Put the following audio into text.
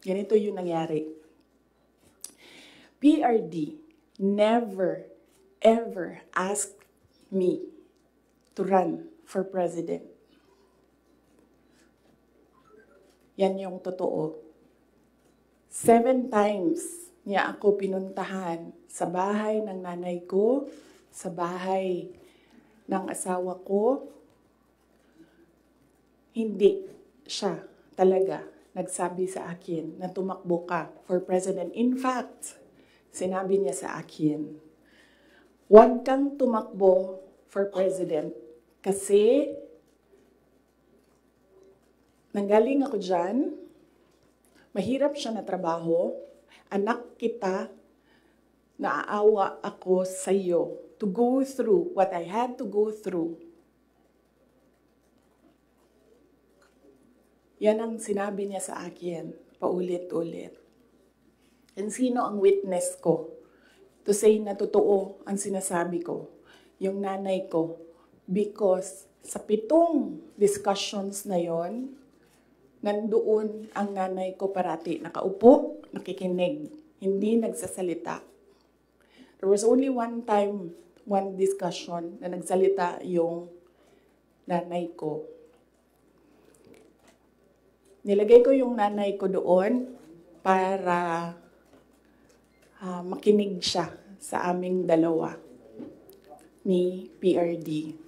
Ganito yung nangyari. PRD never, ever asked me to run for president. Yan yung totoo. 7 times niya ako pinuntahan sa bahay ng nanay ko, sa bahay ng asawa ko. Hindi siya talaga nagsabi sa akin na tumakbo ka for president. In fact, sinabi niya sa akin, huwag kang tumakbo for president kasi nanggaling ako dyan, mahirap siya na trabaho, anak kita, naaawa ako sa iyo to go through what I had to go through. Yan ang sinabi niya sa akin, paulit-ulit. And sino ang witness ko to say na totoo ang sinasabi ko? Yung nanay ko. Because sa 7 discussions na yon, nandoon ang nanay ko parati. Nakaupo, nakikinig, hindi nagsasalita. There was only one time, one discussion na nagsalita yung nanay ko. Nilagay ko yung nanay ko doon para makinig siya sa aming dalawa ni PRD.